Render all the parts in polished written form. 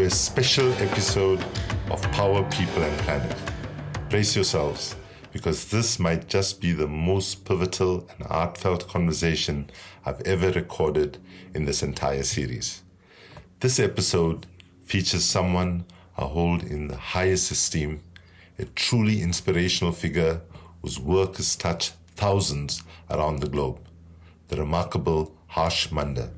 to a special episode of Power, People and Planet. Brace yourselves, because this might just be the most pivotal and heartfelt conversation I've ever recorded in this entire series. This episode features someone I hold in the highest esteem, a truly inspirational figure whose work has touched thousands around the globe, the remarkable Harsh Mander.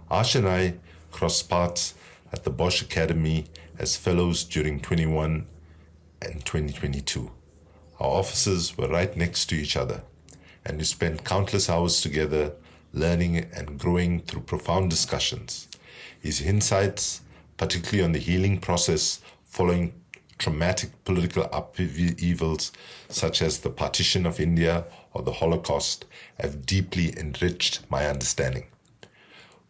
Harsh and I crossed paths at the Bosch Academy as fellows during 21 and 2022. Our offices were right next to each other, and we spent countless hours together learning and growing through profound discussions. His insights, particularly on the healing process following traumatic political upheavals such as the partition of India or the Holocaust, have deeply enriched my understanding.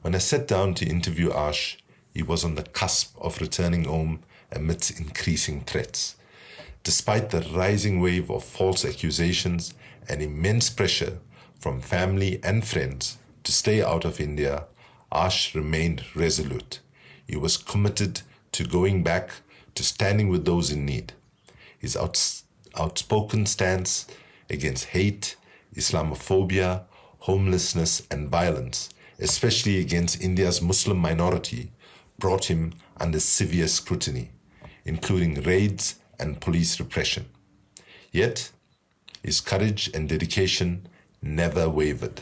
When I sat down to interview Harsh, he was on the cusp of returning home amidst increasing threats. Despite the rising wave of false accusations and immense pressure from family and friends to stay out of India, Harsh remained resolute. He was committed to going back, to standing with those in need. His outspoken stance against hate, Islamophobia, homelessness and violence, especially against India's Muslim minority, brought him under severe scrutiny, including raids and police repression. Yet, his courage and dedication never wavered.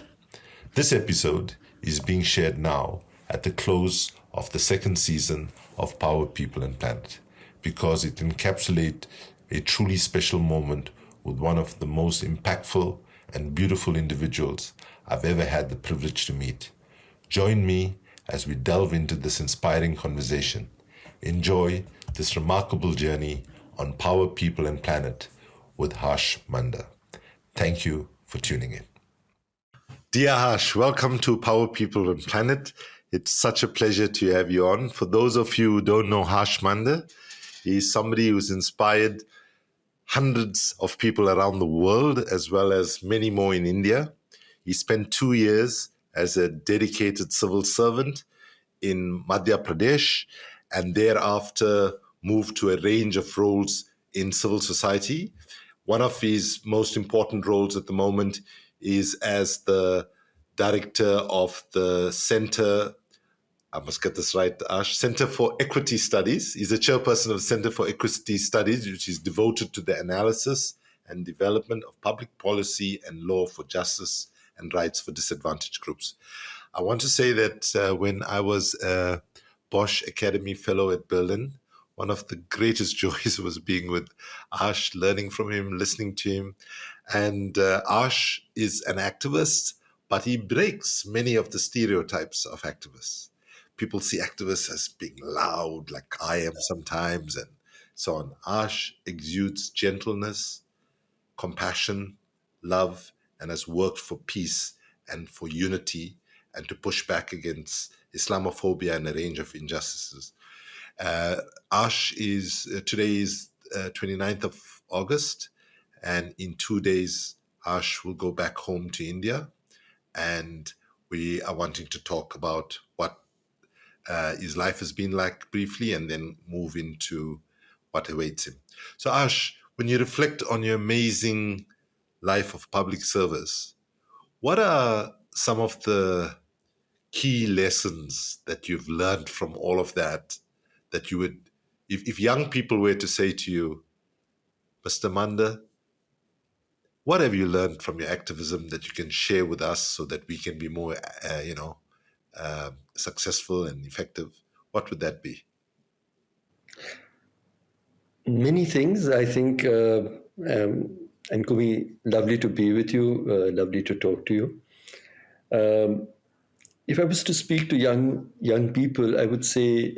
This episode is being shared now at the close of the second season of Power, People and Planet, because it encapsulates a truly special moment with one of the most impactful and beautiful individuals I've ever had the privilege to meet. Join me as we delve into this inspiring conversation. Enjoy this remarkable journey on Power, People and Planet with Harsh Mander. Thank you for tuning in. Dear Harsh, welcome to Power, People and Planet. It's such a pleasure to have you on. For those of you who don't know Harsh Mander, he's somebody who's inspired hundreds of people around the world, as well as many more in India. He spent 2 years as a dedicated civil servant in Madhya Pradesh, and thereafter moved to a range of roles in civil society. One of his most important roles at the moment is as the director of the Center, I must get this right, Ash, Center for Equity Studies. He's the chairperson of the Center for Equity Studies, which is devoted to the analysis and development of public policy and law for justice and rights for disadvantaged groups. I want to say that when I was a Bosch Academy Fellow at Berlin, one of the greatest joys was being with Harsh, learning from him, listening to him. And Harsh is an activist, but he breaks many of the stereotypes of activists. People see activists as being loud, like I am sometimes, and so on. Harsh exudes gentleness, compassion, love, and has worked for peace and for unity and to push back against Islamophobia and a range of injustices. Harsh today is 29th of August, and in 2 days, Harsh will go back home to India, and we are wanting to talk about what his life has been like briefly, and then move into what awaits him. So Harsh, when you reflect on your amazing life of public service, what are some of the key lessons that you've learned from all of that you would, if young people were to say to you, Mr. Mander, what have you learned from your activism that you can share with us so that we can be more, successful and effective? What would that be? Many things, I think, and Kumi, lovely to be with you, lovely to talk to you. If I was to speak to young people, I would say,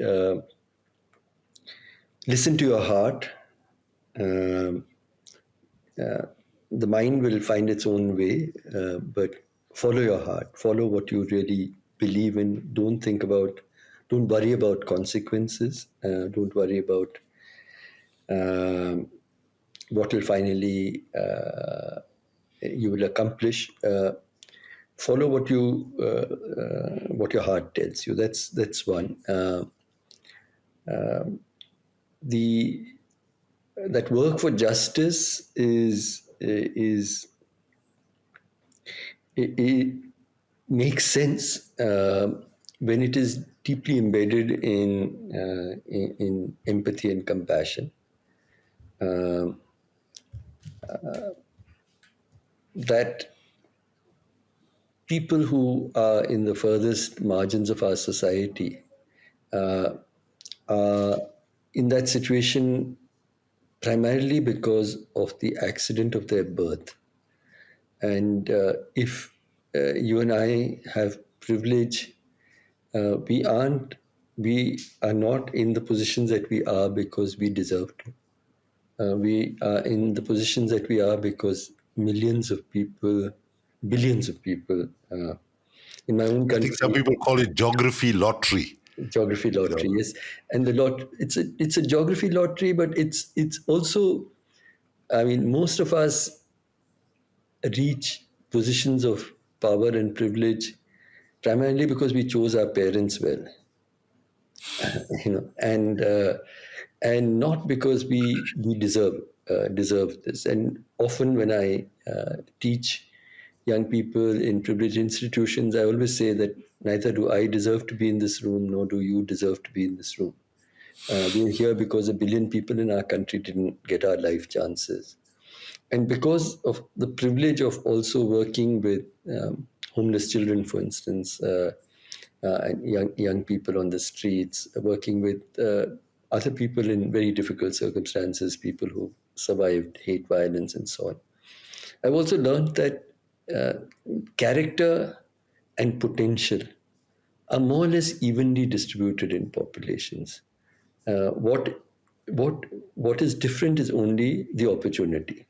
listen to your heart. The mind will find its own way, but follow your heart. Follow what you really believe in. Don't worry about consequences. Don't worry about what will finally you will accomplish. Follow what your heart tells you. That's one. the that work for justice it makes sense when it is deeply embedded in empathy and compassion. Um that people who are in the furthest margins of our society are in that situation primarily because of the accident of their birth. And if you and I have privilege, we are not in the positions that we are because we deserve to. We are in the positions that we are because millions of people, billions of people, in my own I think some country, people call it geography lottery. geography lottery, yes, and the lot it's a geography lottery, but it's also, I mean, most of us reach positions of power and privilege primarily because we chose our parents well, and not because we deserve this. And often when I teach young people in privileged institutions, I always say that neither do I deserve to be in this room, nor do you deserve to be in this room. We're here because a billion people in our country didn't get our life chances. And because of the privilege of also working with homeless children, for instance, and young people on the streets, working with other people in very difficult circumstances, people who survived hate violence and so on. I've also learned that uh, character and potential are more or less evenly distributed in populations. Uh, what what what is different is only the opportunity,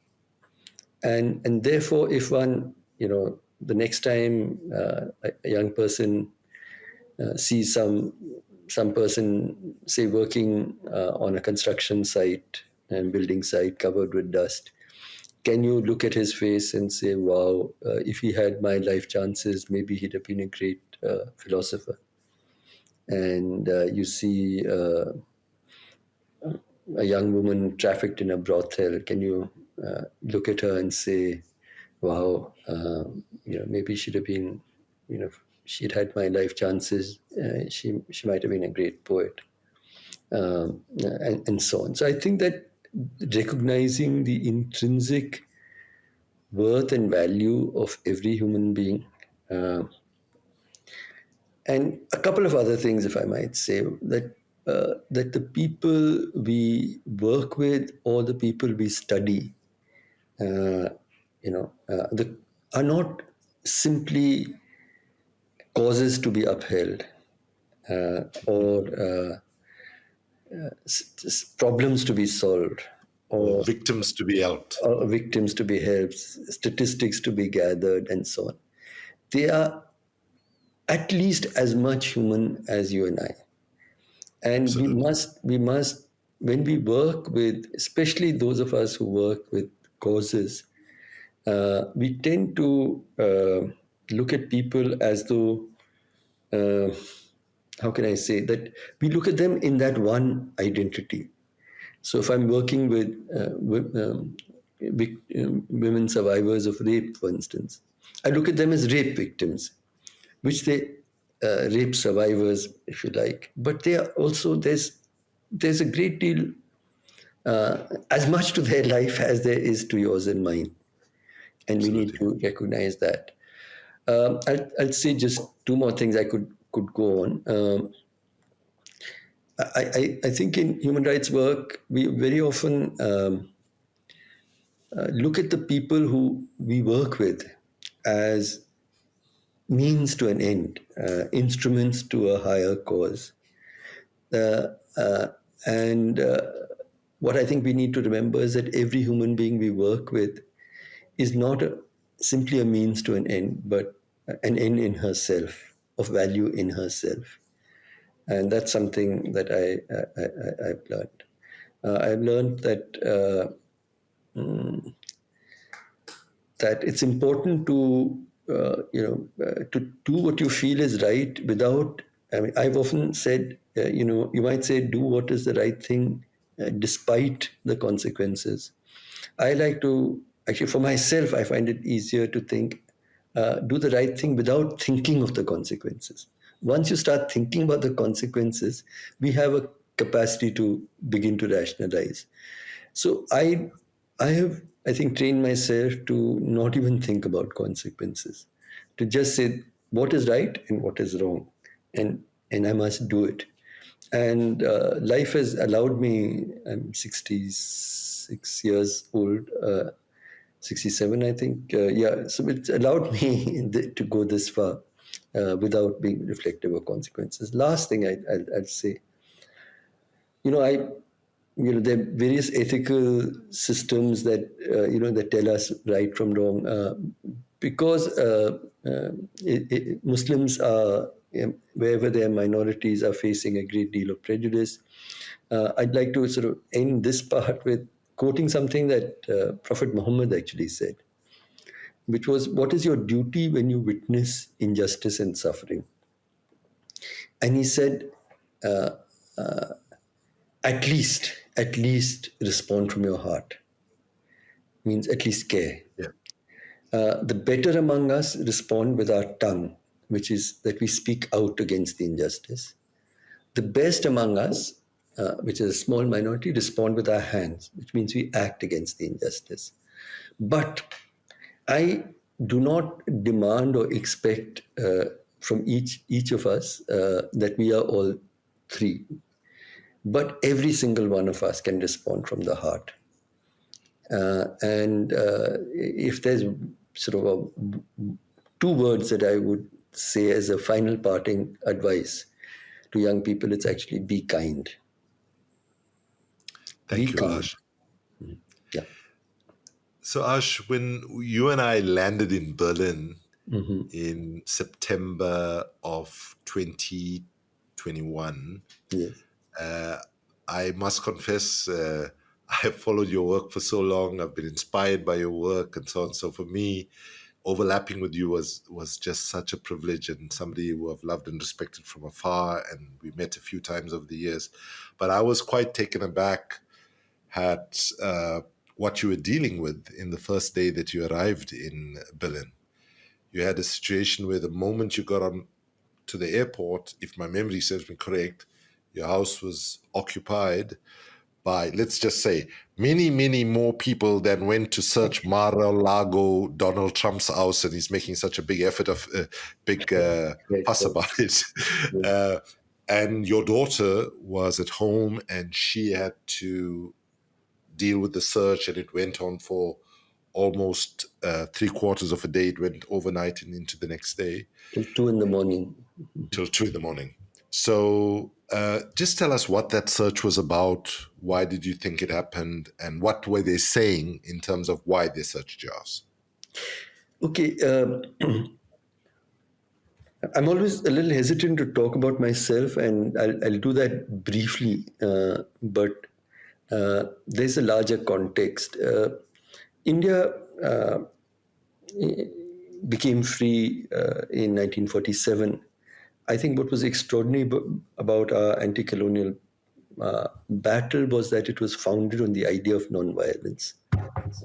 and therefore, if one, the next time a young person sees some person, say, working on a construction site and building site covered with dust, can you look at his face and say, wow, if he had my life chances, maybe he'd have been a great philosopher? And you see a young woman trafficked in a brothel, can you look at her and say, wow, maybe she'd have been, if she'd had my life chances, she might have been a great poet, and so on. So I think that recognizing the intrinsic worth and value of every human being, uh, and a couple of other things, if I might say, that the people we work with or the people we study, uh, are not simply causes to be upheld, or problems to be solved, Or or victims to be helped. victims to be helped, statistics to be gathered, and so on. They are at least as much human as you and I. And Absolutely. we must, when we work with, especially those of us who work with causes, we tend to look at people as though, uh, how can I say, that we look at them in that one identity. So if I'm working with women survivors of rape, for instance, I look at them as rape victims, which they rape survivors, if you like. But they are also, there's a great deal, as much to their life as there is to yours and mine, and we need Absolutely. to recognize that. I'll say just two more things. I could go on. I think in human rights work, we very often look at the people who we work with as means to an end, instruments to a higher cause. Uh, uh, and what I think we need to remember is that every human being we work with is not simply a means to an end, but an end in herself, of value in herself. And that's something that I've learned. I've learned that it's important to to do what you feel is right without. I mean, I've often said You might say, do what is the right thing despite the consequences. I like to, actually, for myself, I find it easier to think, do the right thing without thinking of the consequences. Once you start thinking about the consequences, we have a capacity to begin to rationalize. So I have, I think, trained myself to not even think about consequences, to just say what is right and what is wrong, and I must do it. And life has allowed me. I'm 66 years old, 67, I think. Yeah, so it's allowed me to go this far without being reflective of consequences. Last thing I'd say, I there are various ethical systems that that tell us right from wrong, because Muslims are, wherever their minorities are facing a great deal of prejudice. I'd like to sort of end this part with quoting something that Prophet Muhammad actually said, which was, "What is your duty when you witness injustice and suffering?" And he said, at least respond from your heart. Means at least care. Yeah. The better among us respond with our tongue, which is that we speak out against the injustice. The best among us, which is a small minority, respond with our hands, which means we act against the injustice. But I do not demand or expect from each of us that we are all three. But every single one of us can respond from the heart. And if there's sort of two words that I would say as a final parting advice to young people, it's actually be kind. Thank Be you, kind. Ash. Yeah. So, Ash, when you and I landed in Berlin Mm-hmm. in September of 2021, Yes. I must confess, I have followed your work for so long. I've been inspired by your work and so on. So for me, overlapping with you was just such a privilege, and somebody who I've loved and respected from afar. And we met a few times over the years. But I was quite taken aback at what you were dealing with in the first day that you arrived in Berlin. You had a situation where the moment you got on to the airport, if my memory serves me correct, your house was occupied by, let's just say, many, many more people than went to search Mar-a-Lago, Donald Trump's house, and he's making such a big effort of big Right. fuss about it. Yes. And your daughter was at home, and she had to deal with the search, and it went on for almost 3/4 of a day. It went overnight and into the next day. Till 2 in the morning. Till 2 in the morning. So just tell us what that search was about. Why did you think it happened? And what were they saying in terms of why they searched your house? Okay. I'm always a little hesitant to talk about myself, and I'll do that briefly. But there's a larger context. India became free in 1947. I think what was extraordinary about our anti-colonial battle was that it was founded on the idea of non-violence.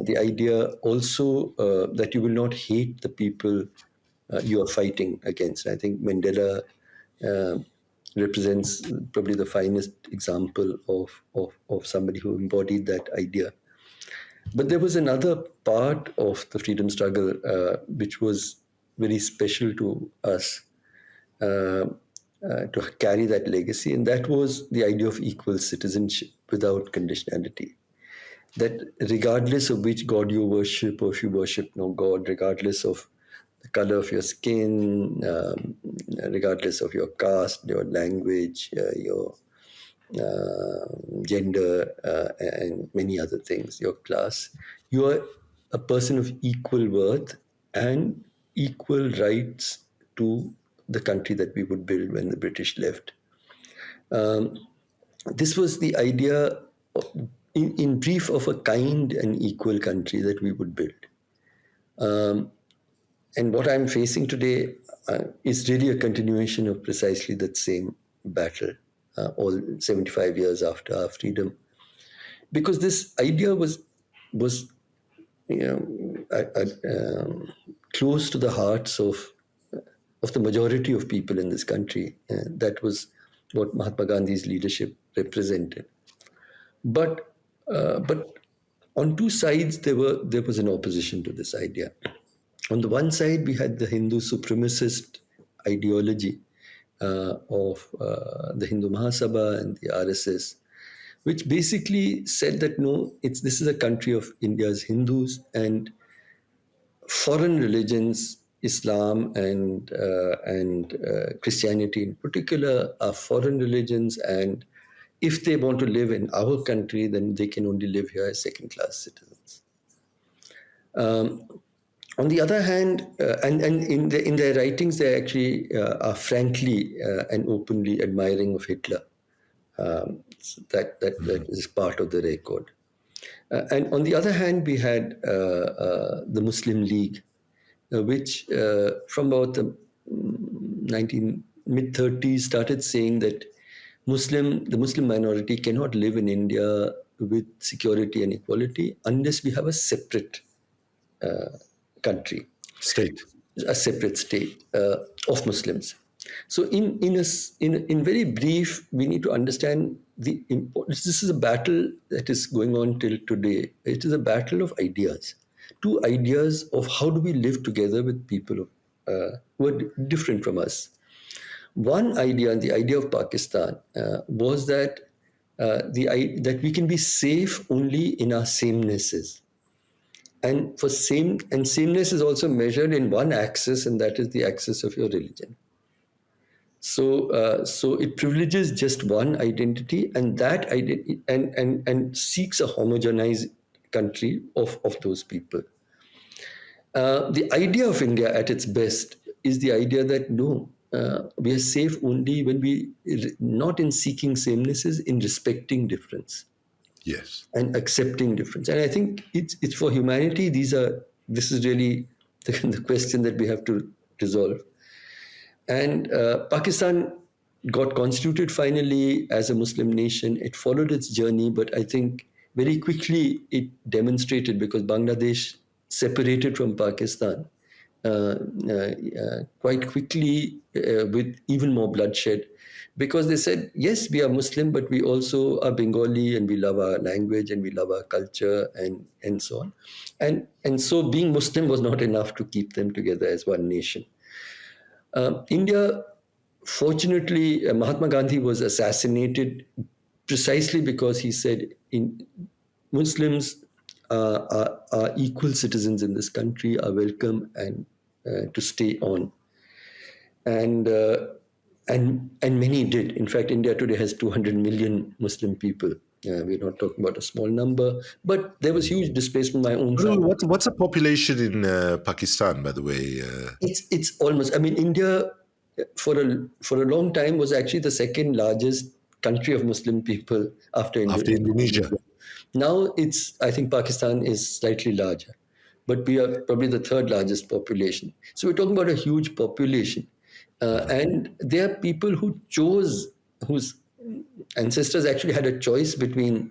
The idea also that you will not hate the people you are fighting against. I think Mandela uh, represents probably the finest example of somebody who embodied that idea. But there was another part of the freedom struggle which was very special to us, to carry that legacy, and that was the idea of equal citizenship without conditionality. That regardless of which God you worship, or if you worship no God, regardless of the color of your skin, regardless of your caste, your language, your gender, and many other things, your class, you are a person of equal worth and equal rights to the country that we would build when the British left. This was the idea, in brief, of a kind and equal country that we would build. And what I'm facing today is really a continuation of precisely that same battle. all 75 years after our freedom, because this idea was close to the hearts of the majority of people in this country. That was what Mahatma Gandhi's leadership represented. But on two sides there was an opposition to this idea. On the one side, we had the Hindu supremacist ideology of the Hindu Mahasabha and the RSS, which basically said that no, this is a country of India's Hindus, and foreign religions, Islam and Christianity in particular, are foreign religions, and if they want to live in our country, then they can only live here as second-class citizens. On the other hand, and in their writings, they actually are frankly and openly admiring of Hitler. So that is part of the record. And on the other hand, we had the Muslim League, which from about the mid-30s started saying that the Muslim minority cannot live in India with security and equality unless we have a separate country, a separate state of Muslims. So, in very brief, we need to understand the importance. This is a battle that is going on till today. It is a battle of ideas, two ideas of how do we live together with people who are different from us. One idea, the idea of Pakistan, was that that we can be safe only in our samenesses. And sameness is also measured in one axis, and that is the axis of your religion. So it privileges just one identity, and that identity and seeks a homogenized country of those people. The idea of India at its best is the idea that no, we are safe only when we not in seeking samenesses, in respecting difference. Yes. And accepting difference. And I think it's for humanity. This is really the question that we have to resolve. And Pakistan got constituted finally as a Muslim nation. It followed its journey, but I think very quickly it demonstrated, because Bangladesh separated from Pakistan quite quickly with even more bloodshed, because they said, yes, we are Muslim, but we also are Bengali, and we love our language and we love our culture and so on. And so being Muslim was not enough to keep them together as one nation. India, fortunately, Mahatma Gandhi was assassinated precisely because he said Muslims are equal citizens in this country, are welcome and to stay on. And many did. In fact, India today has 200 million Muslim people. We're not talking about a small number, but there was huge displacement. My own family. What's the population in Pakistan, by the way? It's almost. I mean, India for a long time was actually the second largest country of Muslim people after Indonesia. Now I think Pakistan is slightly larger, but we are probably the third largest population. So we're talking about a huge population. And there are people whose ancestors actually had a choice between,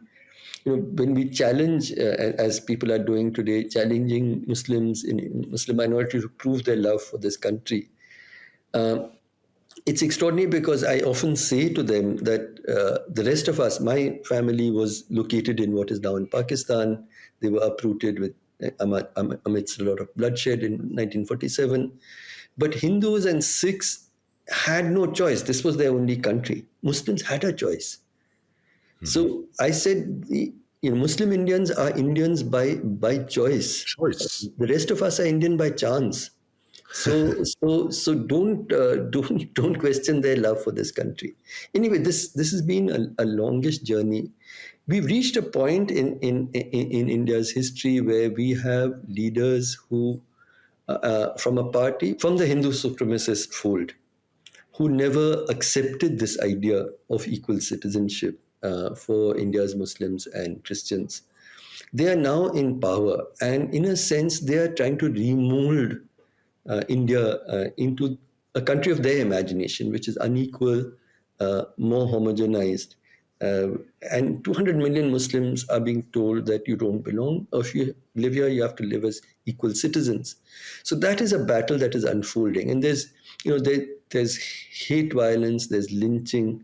when we challenge, as people are doing today, challenging Muslims in Muslim minority to prove their love for this country. It's extraordinary, because I often say to them that the rest of us, my family was located in what is now in Pakistan. They were uprooted amidst a lot of bloodshed in 1947. But Hindus and Sikhs had no choice. This was their only country. Muslims had a choice. Mm-hmm. So I said, Muslim Indians are Indians by choice. The rest of us are Indian by chance. So don't question their love for this country. Anyway, this has been a longish journey. We've reached a point in India's history where we have leaders who, from the Hindu supremacist fold, who never accepted this idea of equal citizenship for India's Muslims and Christians. They are now in power, and in a sense, they are trying to remold India into a country of their imagination, which is unequal, more homogenized. And 200 million Muslims are being told that you don't belong, or if you live here, you have to live as equal citizens. So that is a battle that is unfolding. And there's hate violence, there's lynching,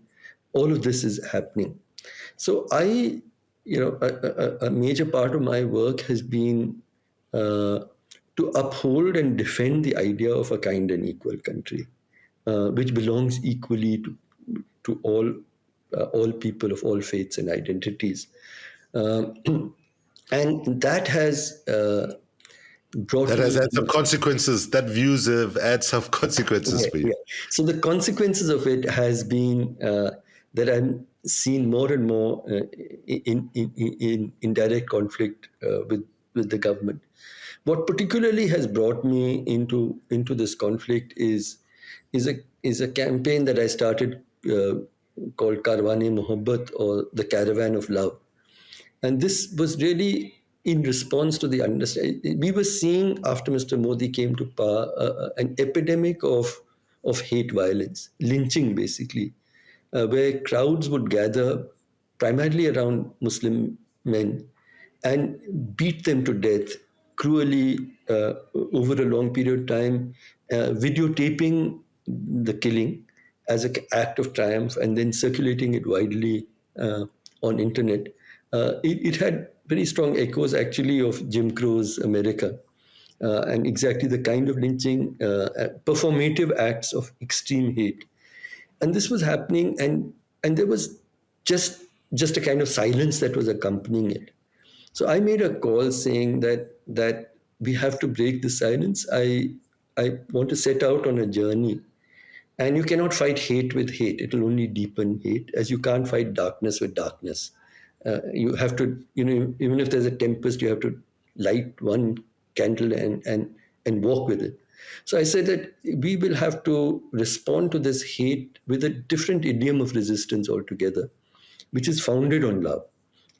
all of this is happening. So a major part of my work has been to uphold and defend the idea of a kind and equal country, which belongs equally to all people of all faiths and identities. And that has brought That has me. had some consequences. That views have had some consequences Yeah, for you. yeah. So the consequences of it has been that I'm seen more and more in direct conflict with the government. What particularly has brought me into this conflict is a campaign that I started called Karwane Mohabbat, or the Caravan of Love. And this was really in response to the understanding. We were seeing after Mr. Modi came to power an epidemic of hate violence, lynching basically, where crowds would gather primarily around Muslim men and beat them to death cruelly over a long period of time, videotaping the killing as an act of triumph and then circulating it widely on internet. It had very strong echoes actually of Jim Crow's America. And exactly the kind of lynching, performative acts of extreme hate, and this was happening, and there was just a kind of silence that was accompanying it. So I made a call saying that we have to break the silence. I want to set out on a journey, and you cannot fight hate with hate. It will only deepen hate, as you can't fight darkness with darkness. You have to, even if there's a tempest, you have to light one candle and walk with it. So I said that we will have to respond to this hate with a different idiom of resistance altogether, which is founded on love,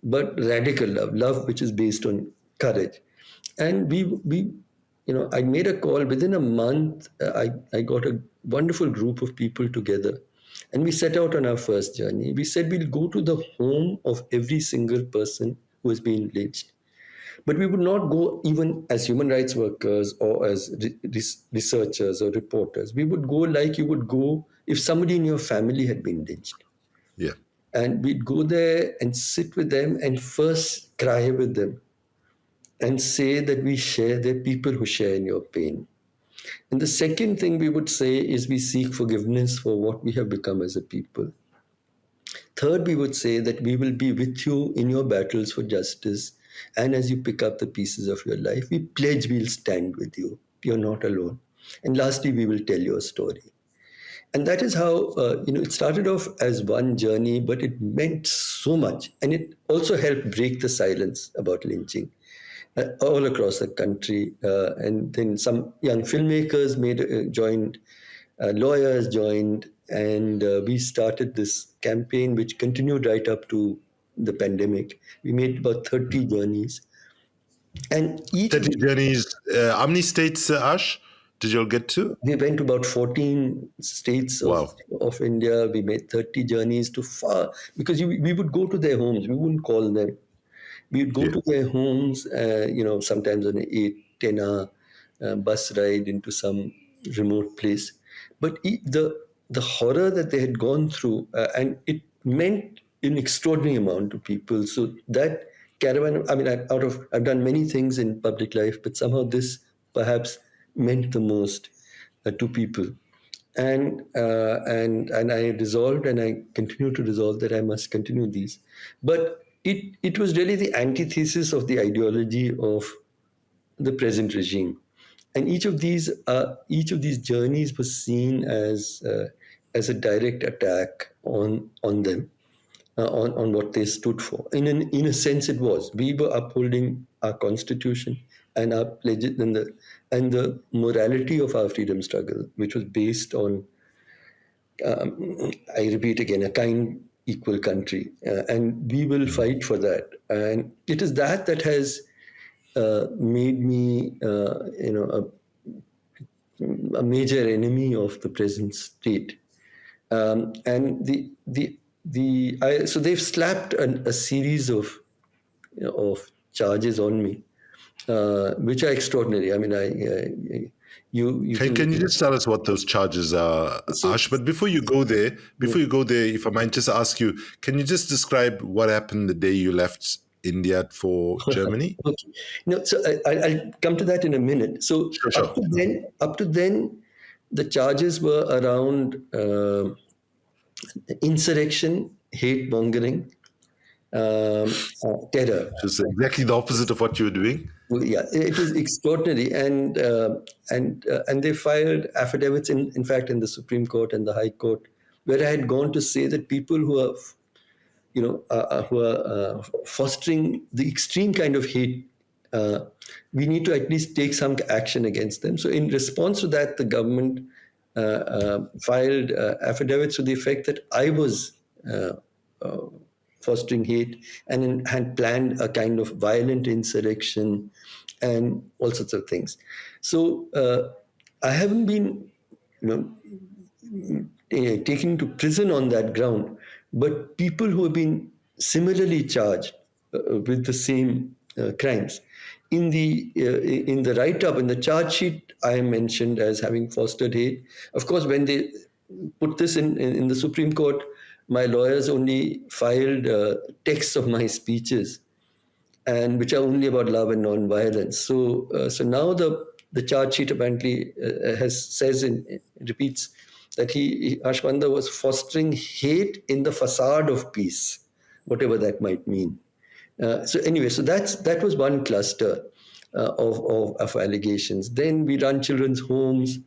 but radical love which is based on courage. And I made a call within a month. I got a wonderful group of people together, and we set out on our first journey. We said we'll go to the home of every single person who has been lynched, but we would not go even as human rights workers or as researchers or reporters. We would go like you would go if somebody in your family had been lynched. Yeah. And we'd go there and sit with them and first cry with them and say that we share, they're people who share in your pain. And the second thing we would say is we seek forgiveness for what we have become as a people. Third, we would say that we will be with you in your battles for justice. And as you pick up the pieces of your life, we pledge we'll stand with you. You're not alone. And lastly, we will tell your story. And that is how it started off as one journey, but it meant so much, and it also helped break the silence about lynching all across the country. And then some young filmmakers joined, lawyers joined, and we started this campaign, which continued right up to the pandemic. We made about 30 journeys, and each of 30 journeys. How many states, Ash, did you all get to? we went to about 14 states Wow. of India. We made 30 journeys to far, because we would go to their homes. We wouldn't call them. We would go Yeah. to their homes, sometimes on an 8-10 hour bus ride into some remote place. But the horror that they had gone through, and it meant an extraordinary amount to people. So that caravan, I mean, I've done many things in public life, but somehow this perhaps meant the most to people. And I resolved, and I continue to resolve that I must continue these. But it was really the antithesis of the ideology of the present regime, and each of these journeys was seen as a direct attack on them, on what they stood for. In a sense, it was. We were upholding our constitution and our pledges, and the morality of our freedom struggle, which was based on, I repeat again, a kind, equal country, and we will fight for that. And it is that has made me, a major enemy of the present state. And so they've slapped a series of charges on me, which are extraordinary. I mean, you can Can you just tell us what those charges are, so Ash? But before you go there, if I might just ask you, can you just describe what happened the day you left India for Germany? okay. No, so I'll come to that in a minute. So Sure, sure. up to then, the charges were around insurrection, hate mongering, terror. Which is exactly the opposite of what you were doing. Well, yeah, it was extraordinary, and they filed affidavits in fact in the Supreme Court and the High Court, where I had gone to say that people who are fostering the extreme kind of hate, we need to at least take some action against them. So in response to that, the government filed affidavits to the effect that I was fostering hate and had planned a kind of violent insurrection and all sorts of things. So I haven't been, taken to prison on that ground, but people who have been similarly charged with the same crimes. In the write-up, in the charge sheet, I am mentioned as having fostered hate. Of course, when they put this in the Supreme Court, my lawyers only filed texts of my speeches, and which are only about love and non-violence. So now the charge sheet apparently repeats that Harsh Mander was fostering hate in the facade of peace, whatever that might mean. So anyway, so that was one cluster of allegations. Then we run children's homes.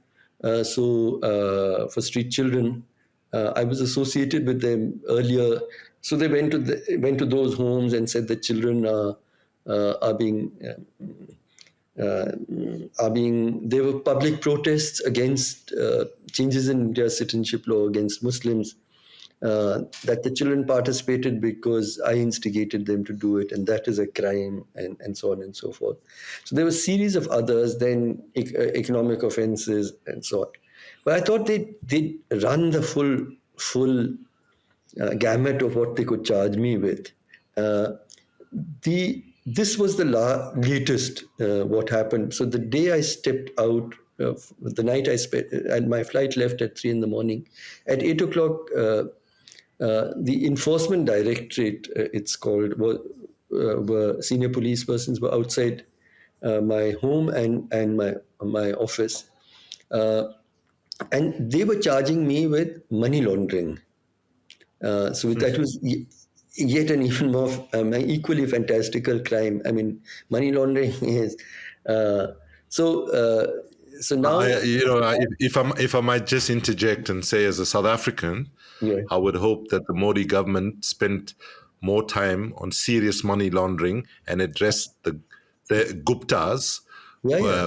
For street children, I was associated with them earlier. So they went to those homes and said that children are being. There were public protests against changes in India's citizenship law against Muslims, that the children participated because I instigated them to do it, and that is a crime, and so on and so forth. So there were a series of others, then economic offenses and so on. But I thought they'd run the full gamut of what they could charge me with. This was the latest what happened. So the day I stepped out, the night I spent, and my flight left at 3 in the morning. At 8 o'clock, the Enforcement Directorate, it's called, were senior police persons were outside my home and my office, and they were charging me with money laundering. So that was yet an even more equally fantastical crime. I mean, money laundering is so now. If I might just interject and say, as a South African, Yeah. I would hope that the Modi government spent more time on serious money laundering and addressed the Guptas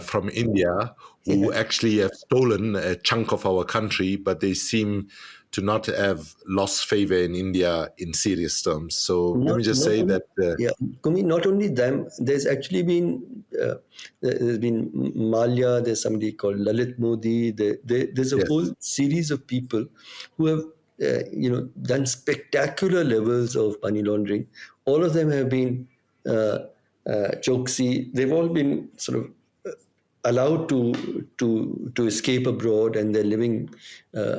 from India, who actually have stolen a chunk of our country, but they seem to not have lost favor in India in serious terms. So let me just say that. Kumi, not only them, there's actually been there's been Malia. There's somebody called Lalit Modi. There's a whole series of people who have done spectacular levels of money laundering. All of them have been Choksi. They've all been sort of allowed to escape abroad, and they're living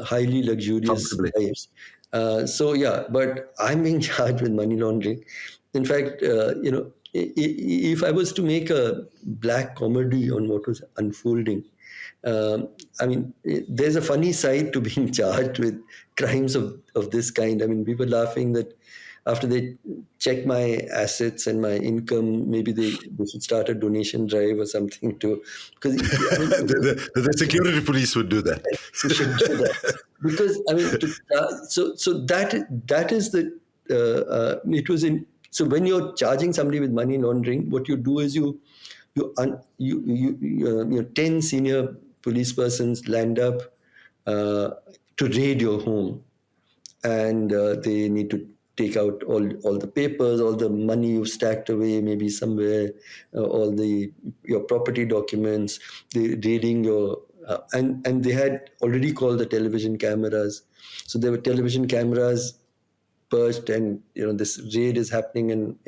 highly luxurious lives. But I'm being charged with money laundering. In fact, if I was to make a black comedy on what was unfolding, I mean, there's a funny side to being charged with crimes of this kind. I mean, we were laughing that after they check my assets and my income, maybe they should start a donation drive or something to, because the security police would do that. Should do that. Because I mean, so that is the it was in. So when you're charging somebody with money laundering, what you do is you 10 senior police persons land up to raid your home, and they need to take out all the papers, all the money you've stacked away, maybe somewhere, all your property documents. They're raiding your And they had already called the television cameras. So there were television cameras perched, and this raid is happening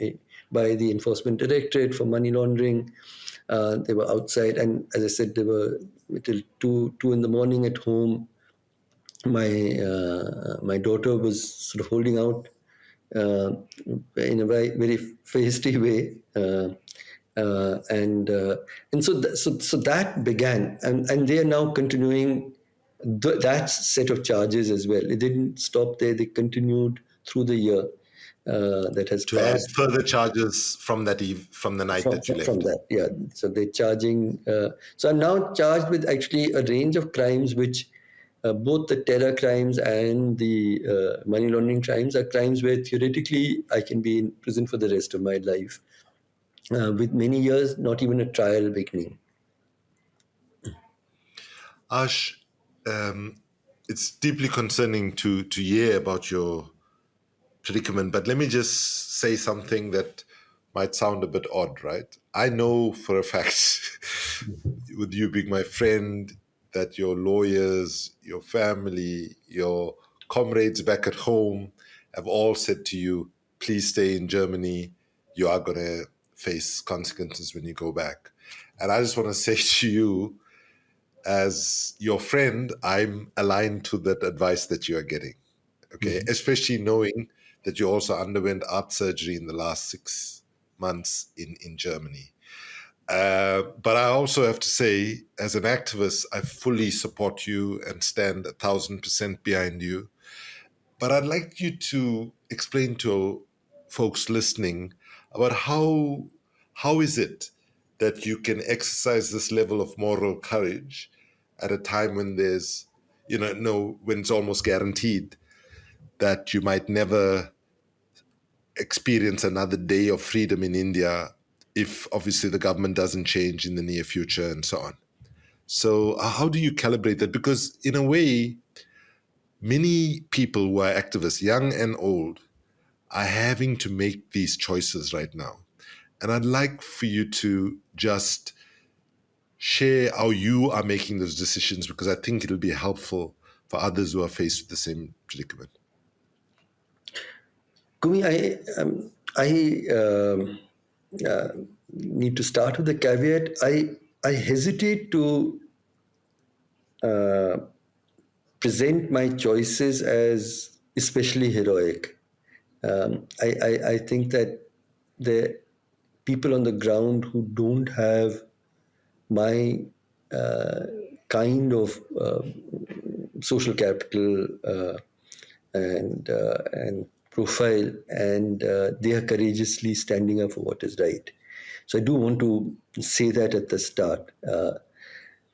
by the Enforcement Directorate for money laundering. They were outside, and as I said, they were till two in the morning at home. My daughter was sort of holding out uh, in a very feisty way, and so that began, and they are now continuing that set of charges as well. It didn't stop there; they continued through the year that has To add passed. further charges from from the night that you From left. that, yeah. So they're charging. So I'm now charged with actually a range of crimes, which both the terror crimes and the money laundering crimes are crimes where theoretically I can be in prison for the rest of my life, with many years, not even a trial beginning. Ash, it's deeply concerning to hear about your predicament, but let me just say something that might sound a bit odd, right? I know for a fact, with you being my friend, that your lawyers, your family, your comrades back at home have all said to you, please stay in Germany. You are going to face consequences when you go back. And I just want to say to you, as your friend, I'm aligned to that advice that you are getting. Okay. Mhm. Especially knowing that you also underwent art surgery in the last 6 months in Germany. But I also have to say, as an activist, I fully support you and stand 1,000% behind you. But I'd like you to explain to folks listening about how is it that you can exercise this level of moral courage at a time when there's, no, when it's almost guaranteed that you might never experience another day of freedom in India if obviously the government doesn't change in the near future and so on. So how do you calibrate that? Because in a way, many people who are activists, young and old, are having to make these choices right now. And I'd like for you to just share how you are making those decisions, because I think it'll be helpful for others who are faced with the same predicament. Kumi, I need to start with the caveat. I hesitate to uh, present my choices as especially heroic. I think that the people on the ground who don't have my uh, kind of social capital and profile, and they are courageously standing up for what is right. So I do want to say that at the start.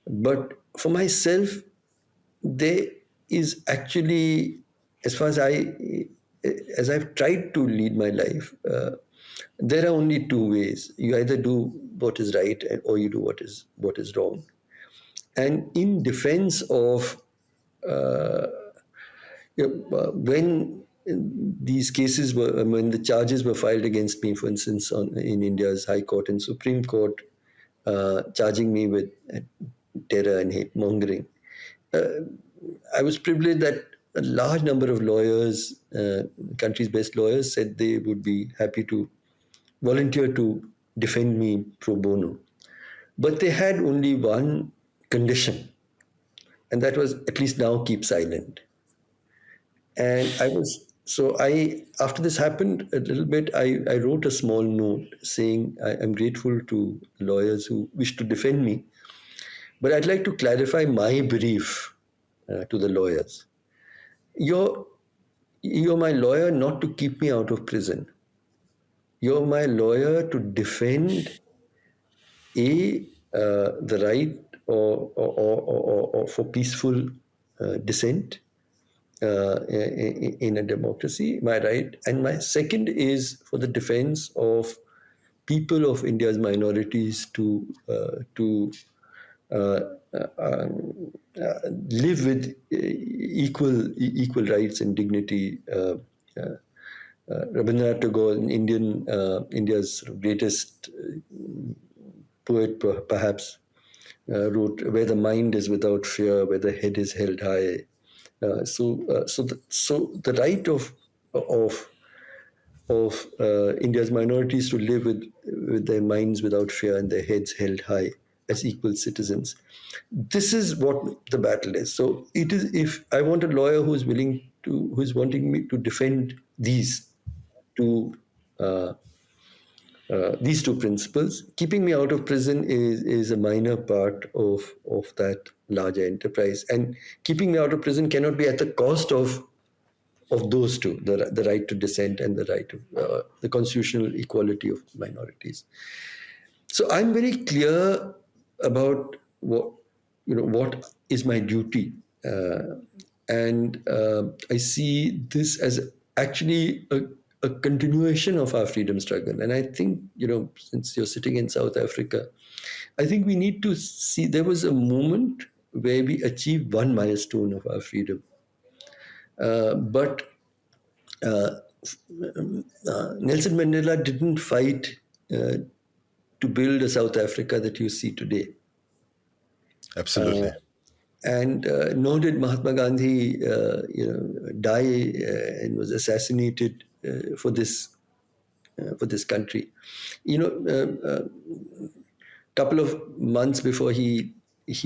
But for myself, there is actually, as far as I've tried to lead my life, there are only two ways. You either do what is right, or you do what is wrong. And in defense of when these cases were, when the charges were filed against me, for instance, in India's High Court and Supreme Court, charging me with terror and hate mongering, I was privileged that a large number of lawyers, country's best lawyers, said they would be happy to volunteer to defend me pro bono. But they had only one condition, and that was at least now keep silent. And after this happened a little bit, I wrote a small note saying I'm grateful to lawyers who wish to defend me, but I'd like to clarify my brief to the lawyers. You're, you're my lawyer not to keep me out of prison. You're my lawyer to defend the right or for peaceful dissent in a democracy, my right. And my second is for the defense of people of India's minorities uh, live with equal rights and dignity. Rabindranath Tagore, India's greatest poet, perhaps, wrote, "Where the mind is without fear, where the head is held high." So the right of India's minorities to live with their minds without fear and their heads held high as equal citizens. This is what the battle is. So it is. If I want a lawyer who's wanting me to defend two uh, these two principles, keeping me out of prison is a minor part of that larger enterprise, and keeping me out of prison cannot be at the cost of those two, the right to dissent and the right to the constitutional equality of minorities. So I'm very clear about what is my duty, and I see this as actually a continuation of our freedom struggle. And I think, since you're sitting in South Africa, I think we need to see there was a moment where we achieved one milestone of our freedom, but Nelson Mandela didn't fight to build a South Africa that you see today. Absolutely. And nor did Mahatma Gandhi, die and was assassinated for this country. Couple of months before he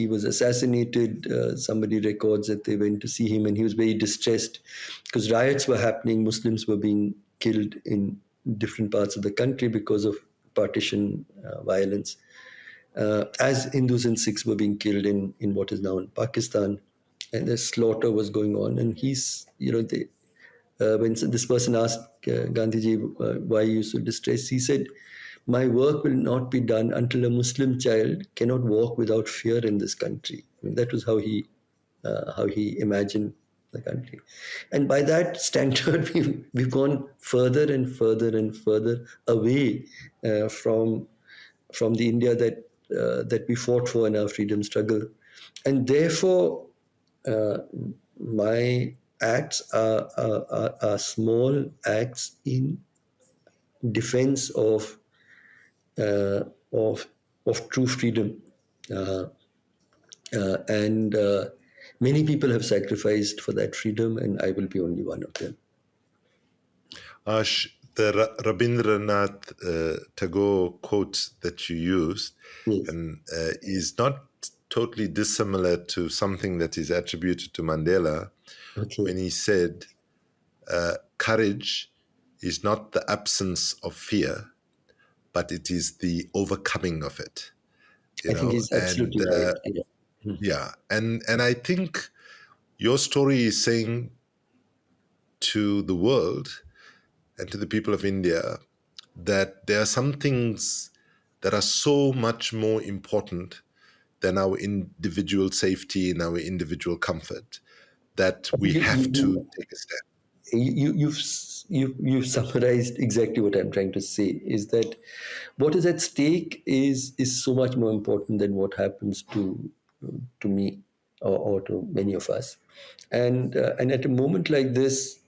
was assassinated, somebody records that they went to see him, and he was very distressed because riots were happening. Muslims were being killed in different parts of the country because of partition violence, as Hindus and Sikhs were being killed in what is now in Pakistan, and the slaughter was going on. And when this person asked Gandhiji why you so distressed, he said, "My work will not be done until a Muslim child cannot walk without fear in this country." I mean, that was how he imagined the country. And by that standard, we've gone further and further and further away from the India that we fought for in our freedom struggle. And therefore, my acts are small acts in defense uh, of true freedom, uh, and many people have sacrificed for that freedom, and I will be only one of them. The Rabindranath Tagore quote that you used Yes. and is not totally dissimilar to something that is attributed to Mandela, Okay. when he said, courage is not the absence of fear, but it is the overcoming of it. I think he's absolutely right. Yeah. Yeah, and I think your story is saying to the world and to the people of India that there are some things that are so much more important than our individual safety and our individual comfort, that we have to take a stand. You've summarized exactly what I'm trying to say, is that what is at stake is so much more important than what happens to me or to many of us. And at a moment like this,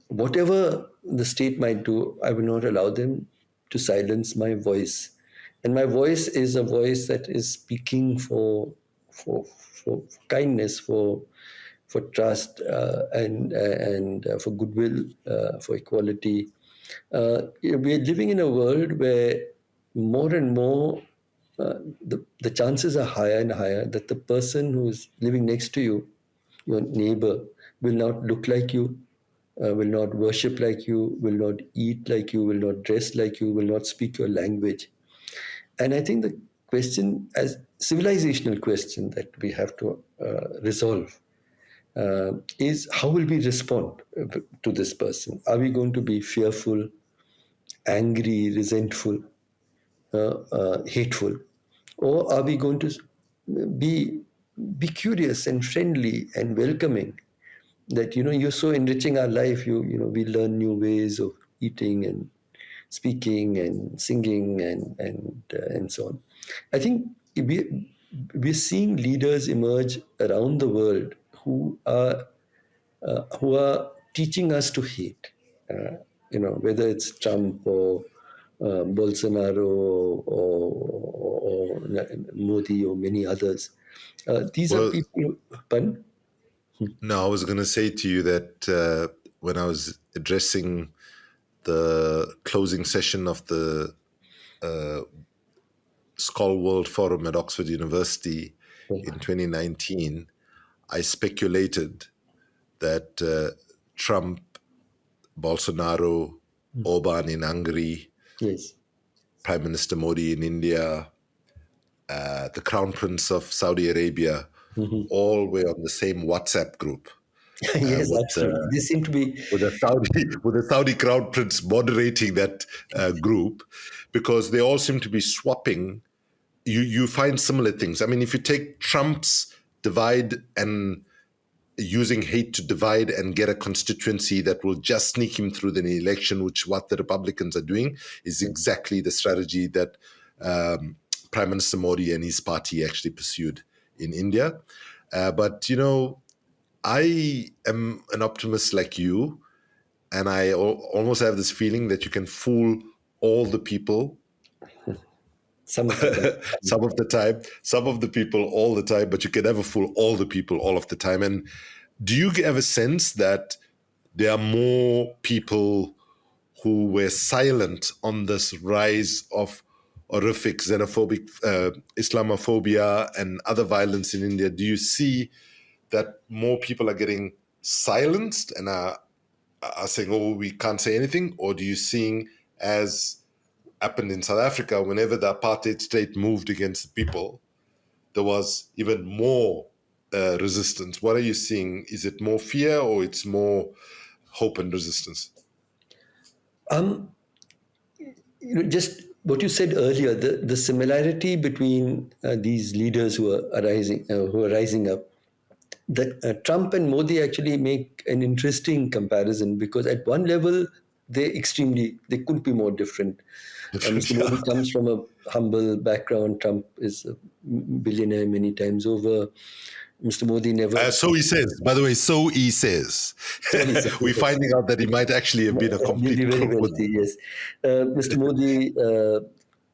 whatever the state might do, I will not allow them to silence my voice. And my voice is a voice that is speaking for kindness, for trust, and for goodwill, for equality. We are living in a world where more and more the chances are higher and higher that the person who's living next to you, your neighbor, will not look like you, will not worship like you, will not eat like you, will not dress like you, will not speak your language. And I think the question, as civilizational question that we have to resolve, is how will we respond to this person? Are we going to be fearful, angry, resentful, hateful, or are we going to be curious and friendly and welcoming? That you're so enriching our life. We learn new ways of eating and speaking and singing and so on. I think we're seeing leaders emerge around the world who are teaching us to hate. Whether it's Trump Bolsonaro or Modi or many others. These are Well, people. Pardon? no, I was going to say to you that when I was addressing the closing session of the Skull World Forum at Oxford University in 2019, I speculated that Trump, Bolsonaro, Orban in Hungary, Yes. Prime Minister Modi in India, the Crown Prince of Saudi Arabia, all were on the same WhatsApp group Yes, with absolutely. They seem to be. with a Saudi with a Saudi Crown Prince moderating that group, because they all seem to be swapping. You find similar things. I mean, if you take Trump's divide and using hate to divide and get a constituency that will just sneak him through the election, which what the Republicans are doing, is exactly the strategy that Prime Minister Modi and his party actually pursued in India. But, I am an optimist like you, and I almost have this feeling that you can fool all the people Some of the time. some of the people all the time, but you can never fool all the people all of the time. And do you have a sense that there are more people who were silent on this rise of horrific xenophobic Islamophobia and other violence in India? Do you see that more people are getting silenced and are saying, oh, we can't say anything? Or do you seeing, as happened in South Africa, whenever the apartheid state moved against the people, there was even more resistance? What are you seeing? Is it more fear or it's more hope and resistance? Um, just what you said earlier, the similarity between these leaders who are rising up, that Trump and Modi actually make an interesting comparison, because at one level they couldn't be more different. Different, Mr. Modi yeah. comes from a humble background. Trump is a billionaire many times over. Mr. Modi never. So he says, by the way, so he says. So he said, We're finding out that he might actually have been a maybe complete very crook with. wealthy, yes. Mr. Modi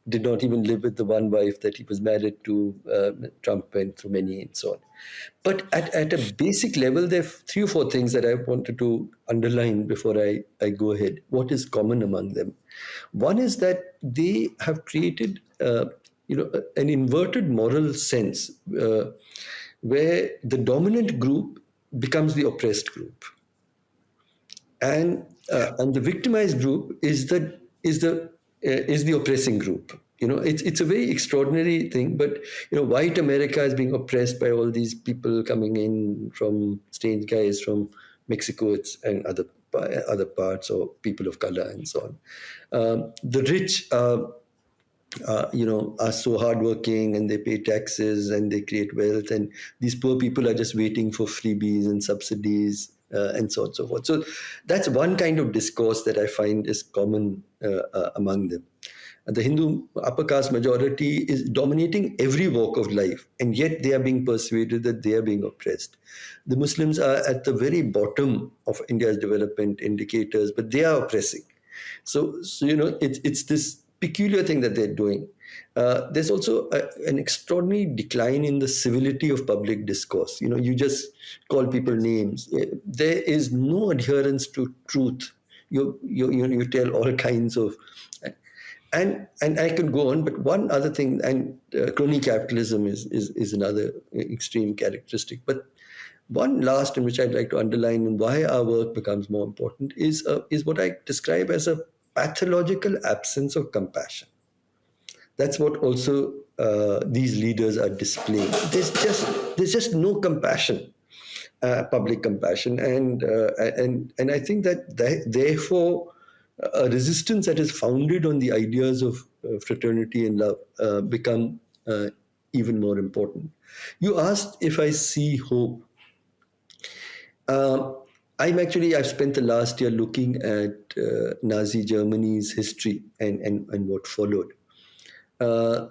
did not even live with the one wife that he was married to. Trump went through many and so on. But at a basic level, there are three or four things that I wanted to underline before I go ahead. What is common among them? One is that they have created, an inverted moral sense, where the dominant group becomes the oppressed group, and the victimized group is the oppressing group. It's a very extraordinary thing, but white America is being oppressed by all these people coming in from strange guys from Mexico and other parts, or people of color and so on. The rich are so hardworking, and they pay taxes and they create wealth, and these poor people are just waiting for freebies and subsidies, and so on and so forth. So that's one kind of discourse that I find is common among them. And the Hindu upper caste majority is dominating every walk of life, and yet they are being persuaded that they are being oppressed. The Muslims are at the very bottom of India's development indicators, but they are oppressing. So it's this peculiar thing that they're doing. There's also an extraordinary decline in the civility of public discourse. You just call people names. There is no adherence to truth. You tell all kinds of, and I can go on, but one other thing, and crony capitalism is another extreme characteristic. But one last, in which I'd like to underline, and why our work becomes more important, is what I describe as a pathological absence of compassion. That's what also these leaders are displaying. There's just no compassion, public compassion, and I think that therefore a resistance that is founded on the ideas of fraternity and love become even more important. You asked if I see hope. Um, I've spent the last year looking at Nazi Germany's history and what followed. Uh,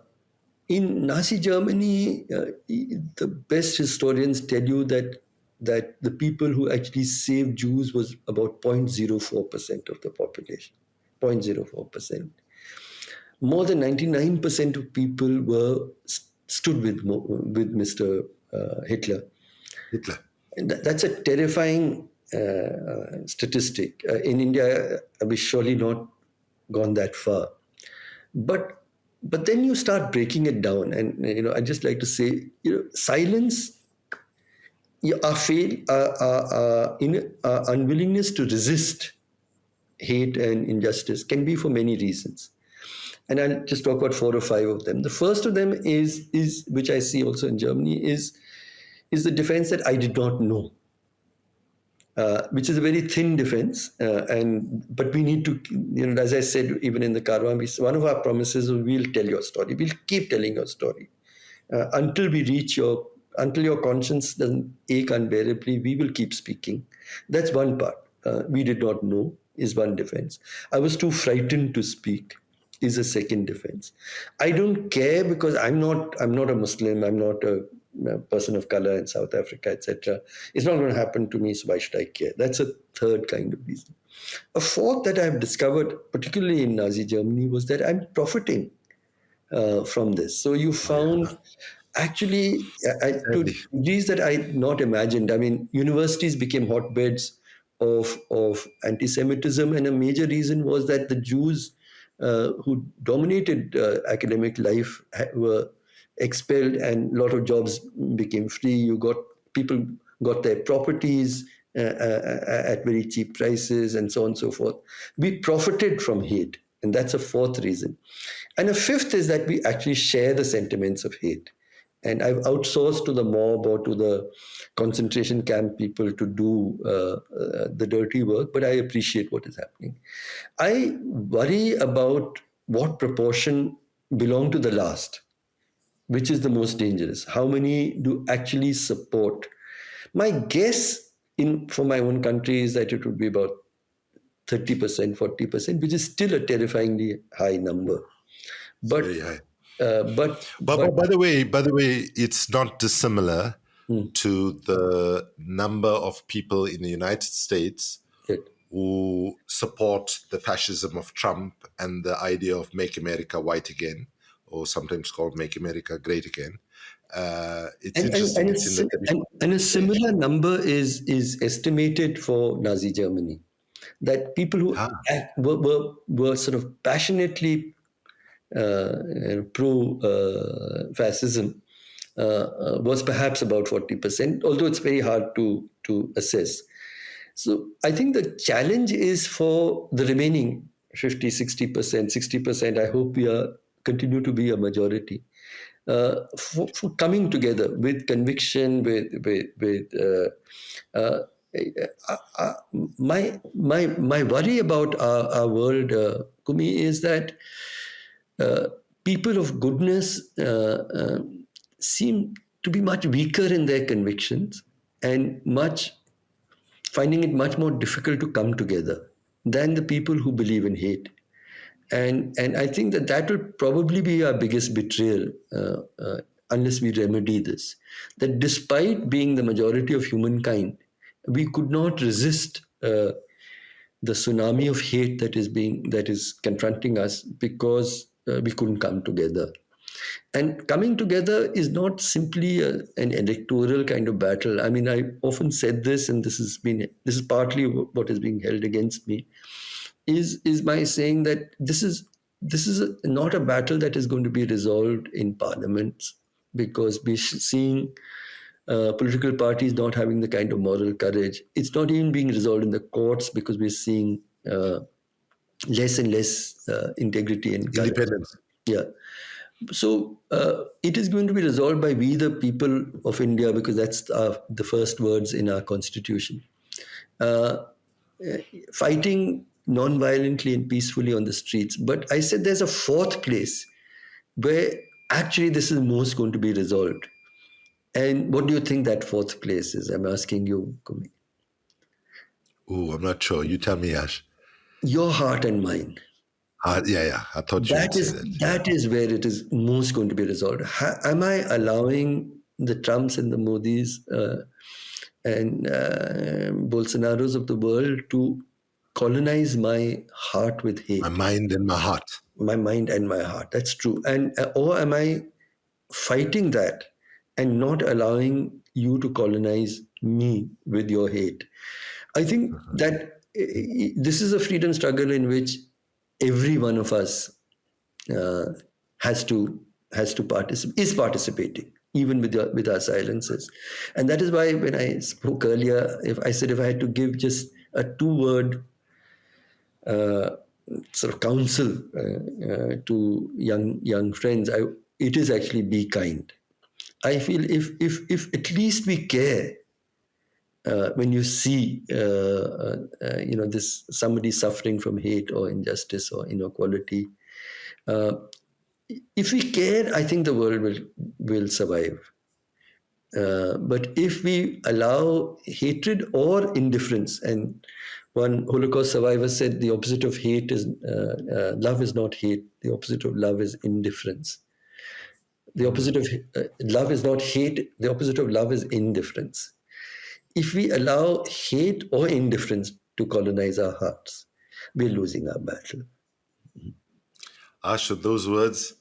in Nazi Germany, the best historians tell you that the people who actually saved Jews was about 0.04% of the population. 0.04%. more than 99% of people stood with Mr. Hitler. Hitler. And that's a terrifying statistic. In India, we surely not gone that far. But then you start breaking it down, and I just like to say, silence, our unwillingness to resist hate and injustice can be for many reasons. And I'll just talk about 4 or 5 of them. The first of them is which I see also in Germany, is the defense that I did not know, which is a very thin defense. But we need to, as I said, even in the Karwan, one of our promises is we'll tell your story. We'll keep telling your story until your conscience doesn't ache unbearably. We will keep speaking. That's one part. We did not know is one defense. I was too frightened to speak is a second defense. I don't care because I'm not a Muslim. I'm not a person of color in South Africa, etc. It's not going to happen to me, so why should I care? That's a third kind of reason. A fourth that I've discovered, particularly in Nazi Germany, was that I'm profiting from this. So you found actually to degrees that I not imagined. I mean, universities became hotbeds of anti-Semitism, and a major reason was that the Jews who dominated academic life were expelled, and a lot of jobs became free. People got their properties at very cheap prices, and so on and so forth. We profited from hate, and that's a fourth reason. And a fifth is that we actually share the sentiments of hate. And I've outsourced to the mob or to the concentration camp people to do the dirty work, but I appreciate what is happening. I worry about what proportion belong to the last, which is the most dangerous. How many do actually support? My guess for my own country is that it would be about 30%, 40%, which is still a terrifyingly high number. But very high. But by the way, it's not dissimilar to the number of people in the United States who support the fascism of Trump and the idea of make America white again, or sometimes called make America great again. It's interesting. And a similar number is estimated for Nazi Germany. That people who were sort of passionately pro-fascism was perhaps about 40%, although it's very hard to assess. So I think the challenge is for the remaining 50, 60%, 60%. I hope we continue to be a majority for coming together with conviction, my worry about our world, Kumi, is that people of goodness seem to be much weaker in their convictions and finding it much more difficult to come together than the people who believe in hate. And I think that will probably be our biggest betrayal unless we remedy this. That despite being the majority of humankind, we could not resist the tsunami of hate that is confronting us because we couldn't come together. And coming together is not simply an electoral kind of battle. I mean, I often said this, and this is partly what is being held against me, is my saying that this is not a battle that is going to be resolved in parliaments, because we're seeing political parties not having the kind of moral courage. It's not even being resolved in the courts because we're seeing less and less integrity and independence. Yeah. So it is going to be resolved by we, the people of India, because that's the first words in our constitution. Fighting non-violently and peacefully on the streets. But I said there's a fourth place where actually this is most going to be resolved. And what do you think that fourth place is? I'm asking you, Kumi. Oh, I'm not sure. You tell me, Ash. Your heart and mine. Yeah. I thought you would say that. That is where it is most going to be resolved. Am I allowing the Trumps and the Modis and Bolsonaros of the world to colonize my heart with hate? My mind and my heart. My mind and my heart. That's true. And or am I fighting that and not allowing you to colonize me with your hate? I think that this is a freedom struggle in which every one of us uh, has to participate, is participating, even with our silences. And that is why when I spoke earlier, if I said if I had to give just a 2-word uh, sort of counsel to young friends, it is actually be kind. I feel if at least we care when you see this somebody suffering from hate or injustice or inequality, uh, if we care, I think the world will survive. But if we allow hatred or indifference, and one Holocaust survivor said the opposite of hate is love is not hate. The opposite of love is indifference. The opposite of love is not hate. The opposite of love is indifference. If we allow hate or indifference to colonize our hearts, we're losing our battle. Ash, with those words,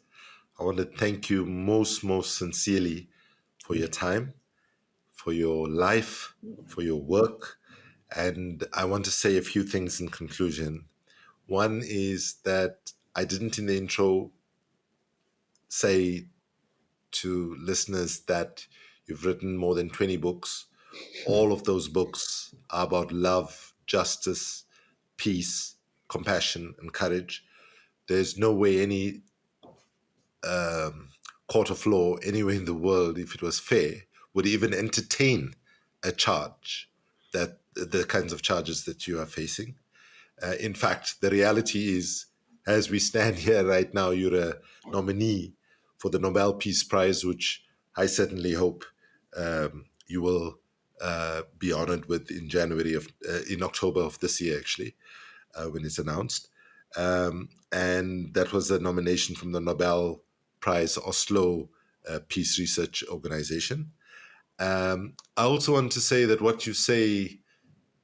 I want to thank you most sincerely for your time, for your life, for your work. And I want to say a few things in conclusion. One is that I didn't in the intro say to listeners that you've written more than 20 books. All of those books are about love, justice, peace, compassion, and courage. There's no way any court of law anywhere in the world, if it was fair, would even entertain a charge that the kinds of charges that you are facing. In fact, the reality is, as we stand here right now, you're a nominee for the Nobel Peace Prize, which I certainly hope you will be honored with in October of this year, actually, when it's announced. And that was a nomination from the Nobel Prize Oslo Peace Research Organization. I also want to say that what you say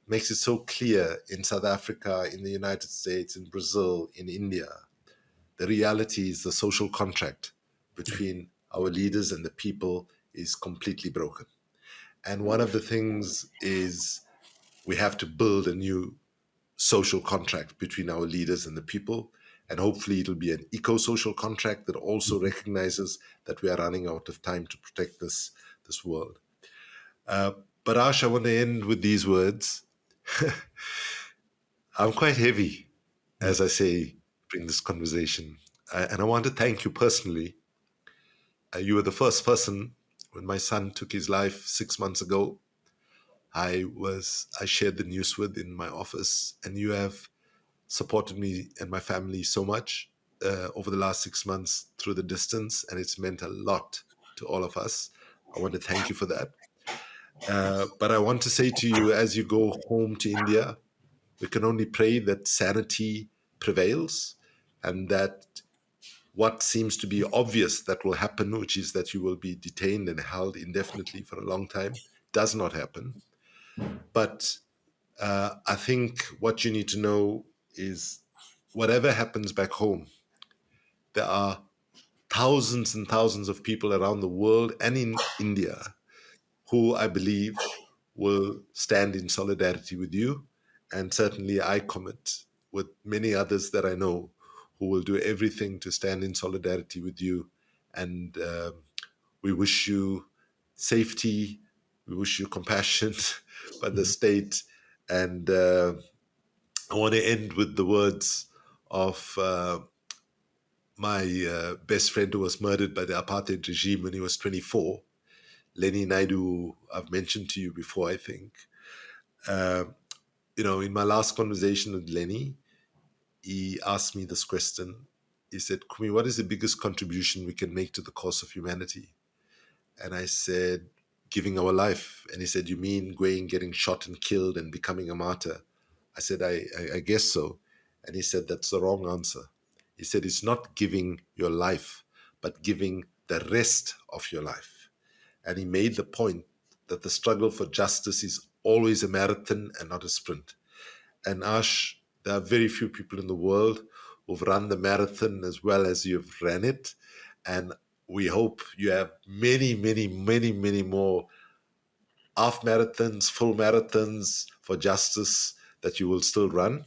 makes it so clear in South Africa, in the United States, in Brazil, in India. The reality is the social contract between our leaders and the people is completely broken. And one of the things is we have to build a new social contract between our leaders and the people. And hopefully it'll be an eco-social contract that also recognizes that we are running out of time to protect this world. But Ash, I want to end with these words. I'm quite heavy, as I say, during this conversation. And I want to thank you personally. You were the first person when my son took his life 6 months ago. I shared the news with in my office, and you have supported me and my family so much over the last 6 months through the distance, and it's meant a lot to all of us. I want to thank you for that. But I want to say to you, as you go home to India, we can only pray that sanity prevails and that what seems to be obvious that will happen, which is that you will be detained and held indefinitely for a long time, does not happen. But I think what you need to know is whatever happens back home, there are thousands and thousands of people around the world and in India who I believe will stand in solidarity with you. And certainly I commit with many others that I know who will do everything to stand in solidarity with you. And we wish you safety, we wish you compassion by the state. And I want to end with the words of my best friend who was murdered by the apartheid regime when he was 24. Lenny Naidu, I've mentioned to you before, I think. In my last conversation with Lenny, he asked me this question. He said, Kumi, what is the biggest contribution we can make to the cause of humanity? And I said, giving our life. And he said, you mean going, getting shot and killed and becoming a martyr? I said, I guess so. And he said, that's the wrong answer. He said, it's not giving your life, but giving the rest of your life. And he made the point that the struggle for justice is always a marathon and not a sprint. And Ash, There are very few people in the world who've run the marathon as well as you've ran it. And we hope you have many, many, many, many more half marathons, full marathons for justice that you will still run.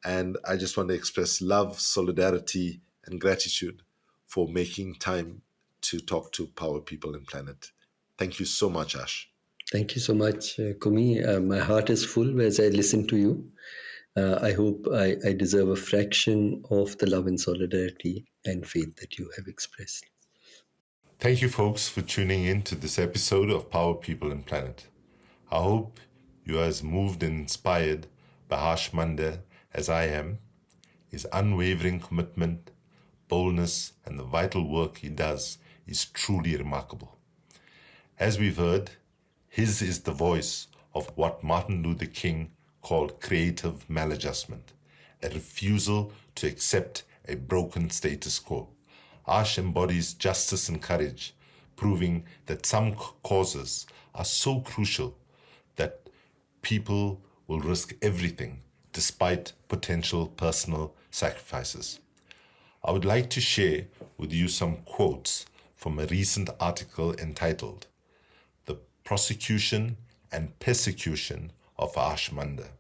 And I just want to express love, solidarity, and gratitude for making time to talk to Power People and Planet. Thank you so much, Ash. Thank you so much, Kumi. My heart is full as I listen to you. I hope I deserve a fraction of the love and solidarity and faith that you have expressed. Thank you, folks, for tuning in to this episode of Power People and Planet. I hope you are as moved and inspired by Harsh Mander as I am. His unwavering commitment, boldness, and the vital work he does is truly remarkable. As we've heard, his is the voice of what Martin Luther King called creative maladjustment, a refusal to accept a broken status quo. Harsh embodies justice and courage, proving that some causes are so crucial that people will risk everything despite potential personal sacrifices. I would like to share with you some quotes from a recent article entitled "The Prosecution and Persecution of Harsh Mander,"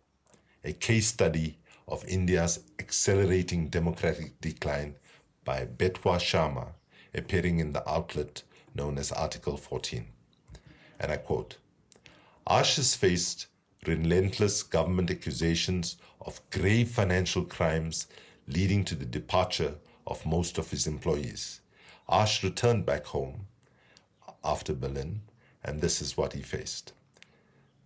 a case study of India's accelerating democratic decline by Betwa Sharma, appearing in the outlet known as Article 14. And I quote, "Harsh has faced relentless government accusations of grave financial crimes leading to the departure of most of his employees. Harsh returned back home after Berlin, and this is what he faced.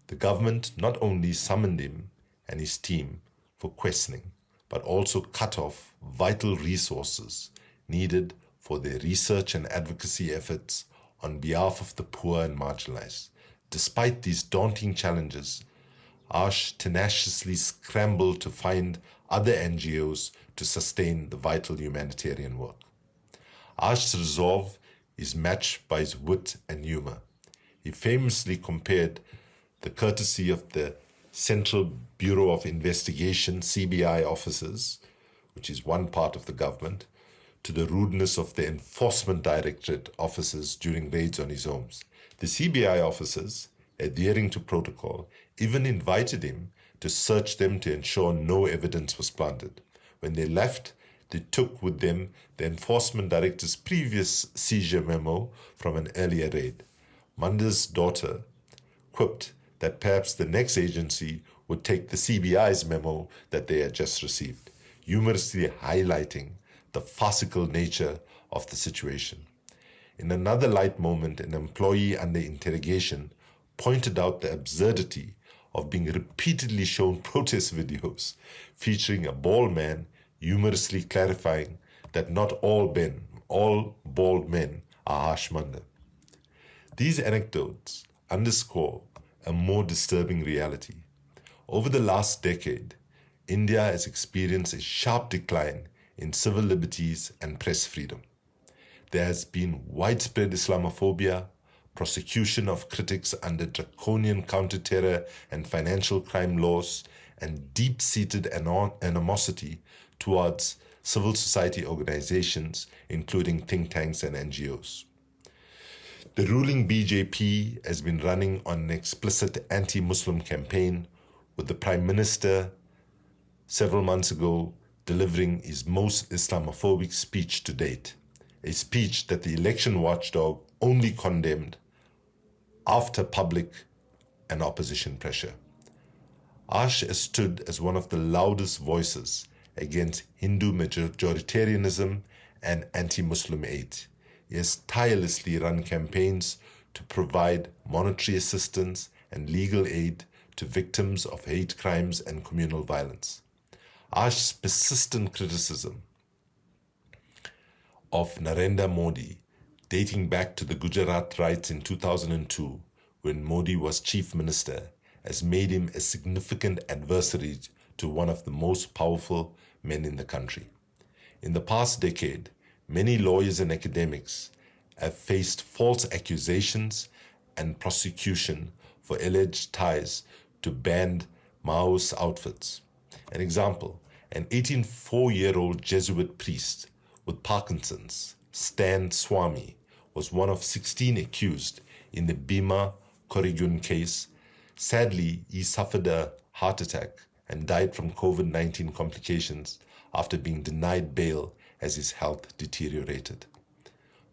The government not only summoned him and his team for questioning, but also cut off vital resources needed for their research and advocacy efforts on behalf of the poor and marginalized. Despite these daunting challenges, Harsh tenaciously scrambled to find other NGOs to sustain the vital humanitarian work. Harsh's resolve is matched by his wit and humor. He famously compared the courtesy of the Central Bureau of Investigation, CBI officers, which is one part of the government, to the rudeness of the Enforcement Directorate officers during raids on his homes. The CBI officers, adhering to protocol, even invited him to search them to ensure no evidence was planted. When they left, they took with them the Enforcement Director's previous seizure memo from an earlier raid. Mander's daughter quipped that perhaps the next agency would take the CBI's memo that they had just received, humorously highlighting the farcical nature of the situation. In another light moment, an employee under interrogation pointed out the absurdity of being repeatedly shown protest videos featuring a bald man humorously clarifying that not all bald men are Harsh Mander. These anecdotes underscore a more disturbing reality. Over the last decade, India has experienced a sharp decline in civil liberties and press freedom. There has been widespread Islamophobia, prosecution of critics under draconian counter-terror and financial crime laws, and deep-seated animosity towards civil society organizations, including think tanks and NGOs. The ruling BJP has been running on an explicit anti-Muslim campaign, with the Prime Minister several months ago delivering his most Islamophobic speech to date, a speech that the election watchdog only condemned after public and opposition pressure. Harsh has stood as one of the loudest voices against Hindu majoritarianism and anti-Muslim hate. He has tirelessly run campaigns to provide monetary assistance and legal aid to victims of hate crimes and communal violence. Harsh's persistent criticism of Narendra Modi, dating back to the Gujarat riots in 2002, when Modi was chief minister, has made him a significant adversary to one of the most powerful men in the country. In the past decade, many lawyers and academics have faced false accusations and prosecution for alleged ties to banned Maoist outfits. An example, An 84-year-old Jesuit priest with Parkinson's, Stan Swami, was one of 16 accused in the Bhima Koregun case. Sadly, he suffered a heart attack and died from COVID-19 complications after being denied bail as his health deteriorated.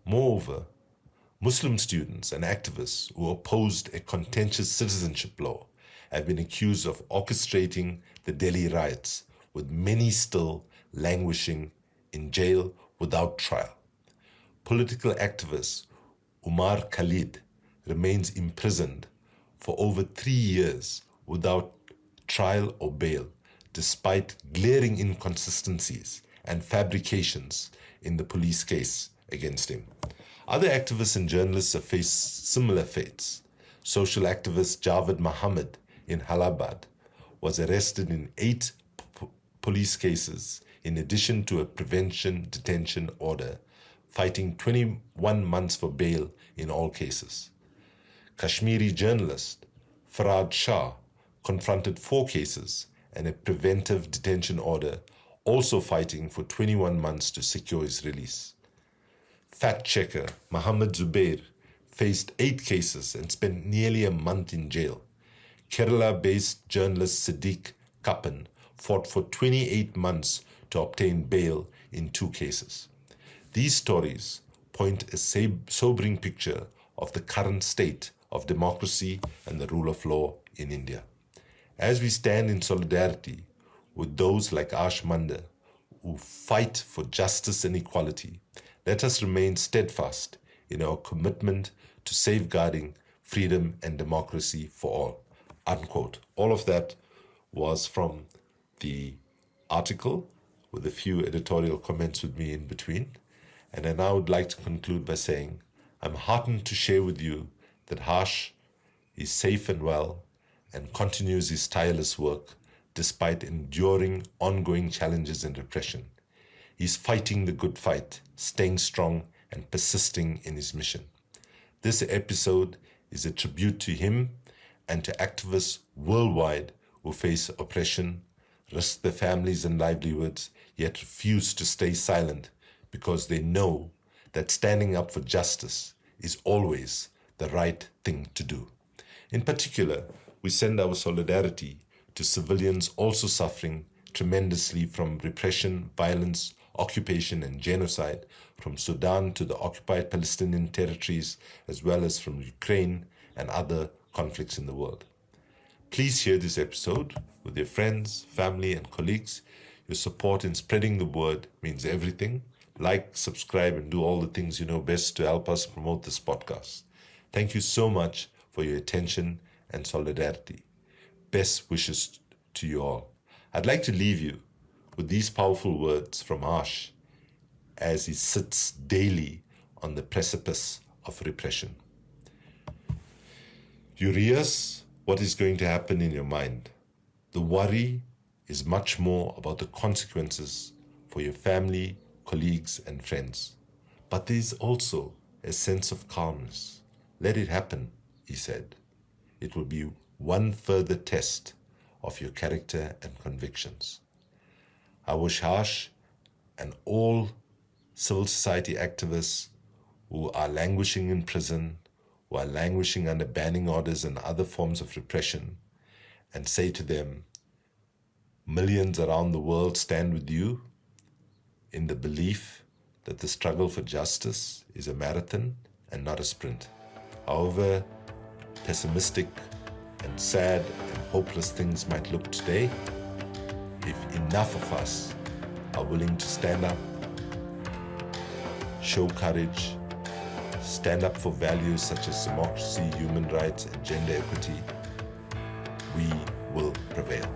Moreover, Muslim students and activists who opposed a contentious citizenship law have been accused of orchestrating the Delhi riots, with many still languishing in jail without trial. Political activist Umar Khalid remains imprisoned for over 3 years without trial or bail, despite glaring inconsistencies and fabrications in the police case against him. Other activists and journalists have faced similar fates. Social activist Javed Muhammad in Allahabad was arrested in 8 police cases, in addition to a prevention detention order, fighting 21 months for bail in all cases. Kashmiri journalist Farad Shah confronted 4 cases and a preventive detention order, also fighting for 21 months to secure his release. Fact checker Muhammad Zubair faced 8 cases and spent nearly a month in jail. Kerala-based journalist Siddiq Kappan fought for 28 months to obtain bail in 2 cases. These stories point a sobering picture of the current state of democracy and the rule of law in India. As we stand in solidarity with those like Harsh Mander who fight for justice and equality, let us remain steadfast in our commitment to safeguarding freedom and democracy for all. Unquote. All of that was from the article with a few editorial comments with me in between. And I now would like to conclude by saying I'm heartened to share with you that Harsh is safe and well and continues his tireless work despite enduring ongoing challenges and repression. He's fighting the good fight, staying strong and persisting in his mission. This episode is a tribute to him and to activists worldwide who face oppression, risk their families and livelihoods, yet refuse to stay silent because they know that standing up for justice is always the right thing to do. In particular, we send our solidarity to civilians also suffering tremendously from repression, violence, occupation and genocide, from Sudan to the occupied Palestinian territories, as well as from Ukraine and other conflicts in the world. Please share this episode with your friends, family, and colleagues. Your support in spreading the word means everything. Like, subscribe, and do all the things you know best to help us promote this podcast. Thank you so much for your attention and solidarity. Best wishes to you all. I'd like to leave you with these powerful words from Harsh as he sits daily on the precipice of repression. You rehearse what is going to happen in your mind. The worry is much more about the consequences for your family, colleagues, and friends. But there is also a sense of calmness. Let it happen, he said. It will be one further test of your character and convictions. I wish Harsh and all civil society activists who are languishing in prison, who are languishing under banning orders and other forms of repression, and say to them, millions around the world stand with you in the belief that the struggle for justice is a marathon and not a sprint. However pessimistic and sad and hopeless things might look today, if enough of us are willing to stand up, show courage, stand up for values such as democracy, human rights, and gender equity, we will prevail.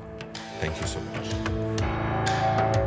Thank you so much.